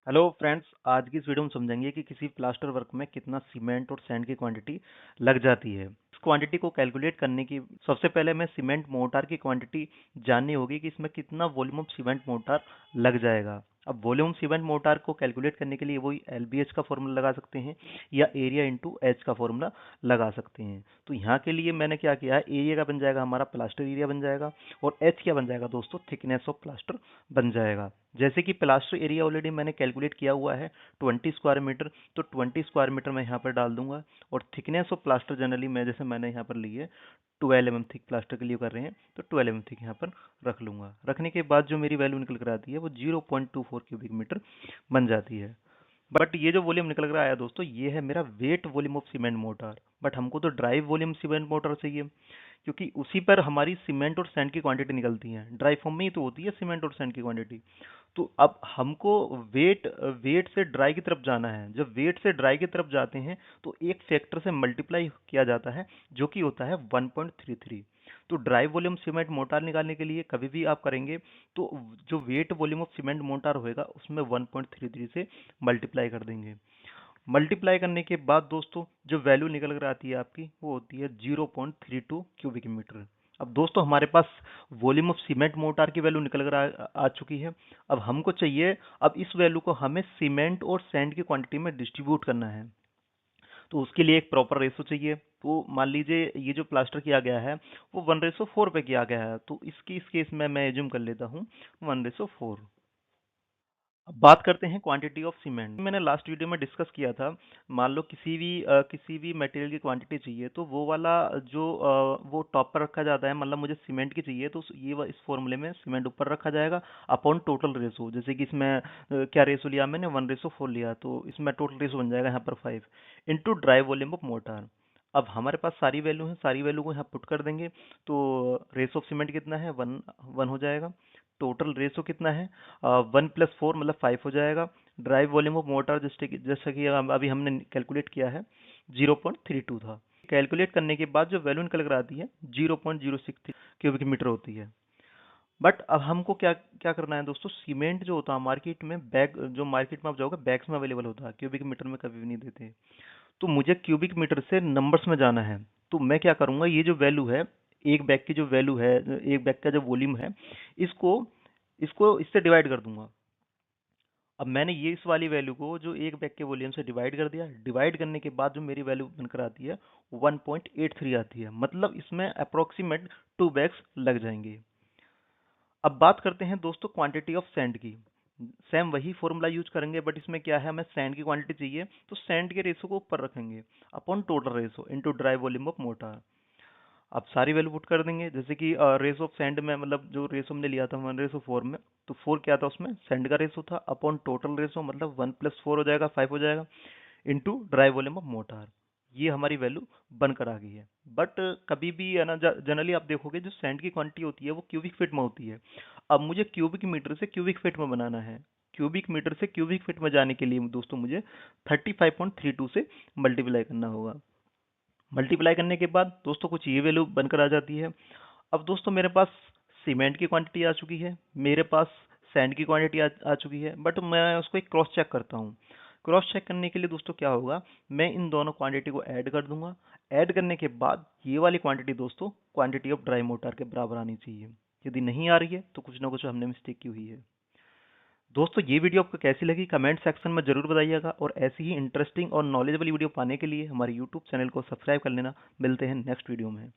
Hello friends, आज की इस वीडियो में समझेंगे कि किसी प्लास्टर वर्क में कितना सीमेंट और सैंड की क्वांटिटी लग जाती है। इस क्वांटिटी को कैलकुलेट करने की सबसे पहले हमें सीमेंट मोर्टार की क्वांटिटी जाननी होगी कि इसमें कितना वॉल्यूम ऑफ सीमेंट मोर्टार लग जाएगा। अब वॉल्यूम सीमेंट मोर्टार को कैलकुलेट करने के लिए वही एलबीएच का फॉर्मूला लगा सकते हैं या एरिया इंटू एच का फॉर्मूला लगा सकते हैं। तो यहाँ के लिए मैंने क्या किया है, एरिया का बन जाएगा हमारा प्लास्टर एरिया बन जाएगा और एच क्या बन जाएगा दोस्तों, थिकनेस ऑफ प्लास्टर बन जाएगा। जैसे कि प्लास्टर एरिया ऑलरेडी मैंने कैलकुलेट किया हुआ है 20 स्क्वायर मीटर, तो 20 स्क्वायर मीटर मैं यहाँ पर डाल दूंगा। और थिकनेस ऑफ प्लास्टर जनरली मैं जैसे मैंने यहाँ पर ली है 12 mm थिक प्लास्टर के लिए कर रहे हैं, तो 12 mm थिक यहाँ पर रख लूंगा। रखने के बाद जो मेरी वैल्यू निकल कर आती है वो 0.24 क्यूबिक मीटर बन जाती है। बट ये जो वॉल्यूम निकल कर आया दोस्तों, ये है मेरा wet volume of cement mortar. But हमको तो ड्राइव वॉल्यूम सीमेंट मोटर चाहिए, क्योंकि उसी पर हमारी सीमेंट और सैंड की क्वांटिटी निकलती है। ड्राई फॉर्म में ही तो होती है सीमेंट और सैंड की क्वांटिटी। तो अब हमको वेट वेट से ड्राई की तरफ जाना है। जब वेट से ड्राई की तरफ जाते हैं तो एक फैक्टर से मल्टीप्लाई किया जाता है, जो कि होता है 1.33। तो ड्राई वॉल्यूम सीमेंट मोटार निकालने के लिए कभी भी आप करेंगे तो जो wet volume of cement mortar होएगा उसमें 1.33 से मल्टीप्लाई कर देंगे। मल्टीप्लाई करने के बाद दोस्तों जो वैल्यू निकल कर आती है आपकी, वो होती है 0.32 क्यूबिक मीटर। अब दोस्तों हमारे पास वॉल्यूम ऑफ सीमेंट मोटार की वैल्यू निकल कर आ चुकी है। अब हमको चाहिए, अब इस वैल्यू को हमें सीमेंट और सैंड की क्वांटिटी में डिस्ट्रीब्यूट करना है। तो उसके लिए एक प्रॉपर रेशो चाहिए। तो मान लीजिए ये जो प्लास्टर किया गया है वो 1:4 पे किया गया है, तो इसकी इस केस में मैं एज्यूम कर लेता हूँ 1:4। अब बात करते हैं क्वांटिटी ऑफ सीमेंट। मैंने लास्ट वीडियो में डिस्कस किया था, मान लो किसी भी मटेरियल की क्वांटिटी चाहिए तो वो वाला जो वो टॉप पर रखा जाता है। मतलब मुझे सीमेंट की चाहिए तो इस फॉर्मूले में सीमेंट ऊपर रखा जाएगा अपॉन टोटल रेशो। जैसे कि इसमें क्या रेशो लिया मैंने, 1:4 लिया, तो इसमें टोटल रेशो बन जाएगा यहाँ पर 5 into dry volume of motor. अब हमारे पास सारी वैल्यू है, सारी वैल्यू को यहाँ पुट कर देंगे तो रेशो ऑफ सीमेंट कितना है, 1 हो जाएगा। टोटल रेशो कितना है, 1+4 मतलब 5 हो जाएगा। ड्राइव वॉल्यूम ऑफ मोटर जैसे कि अभी हमने कैलकुलेट किया है 0.32 था। कैलकुलेट करने के बाद जो वैल्यू निकल कर आती है 0.063 क्यूबिक मीटर होती है। बट अब हमको क्या क्या करना है दोस्तों, सीमेंट जो होता है मार्केट में बैग, जो मार्केट में आप जाओगे बैग्स में अवेलेबल होता है, क्यूबिक मीटर में कभी भी नहीं देते। तो मुझे क्यूबिक मीटर से नंबर्स में जाना है। तो मैं क्या करूंगा, ये जो वैल्यू है, एक बैग की जो वैल्यू है, एक बैग का जो वॉल्यूम है, इसको इसको इससे डिवाइड कर दूंगा। अब मैंने ये इस वाली वैल्यू को जो एक बैग के वॉल्यूम से डिवाइड कर दिया। डिवाइड करने के बाद जो मेरी वैल्यू बनकर आती है 1.83 आती है। मतलब इसमें अप्रोक्सीमेट 2 बैग्स लग जाएंगे। अब बात करते हैं दोस्तों क्वांटिटी ऑफ सैंड की। सेम वही फॉर्मूला यूज करेंगे, बट इसमें क्या है, हमें सैंड की क्वांटिटी चाहिए तो सैंड के रेशो को ऊपर रखेंगे upon total ratio into dry volume of motor. अब सारी वैल्यू पुट कर देंगे। जैसे कि रेशो ऑफ सैंड में, मतलब जो रेशो हमने लिया था 1:4 में, तो 4 क्या था उसमें, सैंड का रेशो था अपॉन टोटल रेशो, मतलब 1+4 हो जाएगा, 5 हो जाएगा into dry volume of motor. ये हमारी वैल्यू बनकर आ गई है। बट कभी भी है ना, जनरली आप देखोगे जो सैंड की क्वांटिटी होती है वो क्यूबिक फीट में होती है। अब मुझे क्यूबिक मीटर से क्यूबिक फीट में बनाना है। क्यूबिक मीटर से क्यूबिक फीट में जाने के लिए दोस्तों मुझे 35.32 से मल्टीप्लाई करना होगा। मल्टीप्लाई करने के बाद दोस्तों कुछ ये वैल्यू बनकर आ जाती है। अब दोस्तों मेरे पास सीमेंट की क्वांटिटी आ चुकी है, मेरे पास सैंड की क्वांटिटी आ चुकी है, बट मैं उसको एक क्रॉस चेक करता हूँ। क्रॉस चेक करने के लिए दोस्तों क्या होगा, मैं इन दोनों क्वांटिटी को ऐड कर दूंगा। ऐड करने के बाद ये वाली क्वांटिटी दोस्तों क्वांटिटी ऑफ ड्राई मोटार के बराबर आनी चाहिए। यदि नहीं आ रही है तो कुछ ना कुछ हमने मिस्टेक की हुई है। दोस्तों ये वीडियो आपको कैसी लगी कमेंट सेक्शन में जरूर बताइएगा, और ऐसी ही इंटरेस्टिंग और नॉलेजेबल वीडियो पाने के लिए हमारे यूट्यूब चैनल को सब्सक्राइब कर लेना। मिलते हैं नेक्स्ट वीडियो में।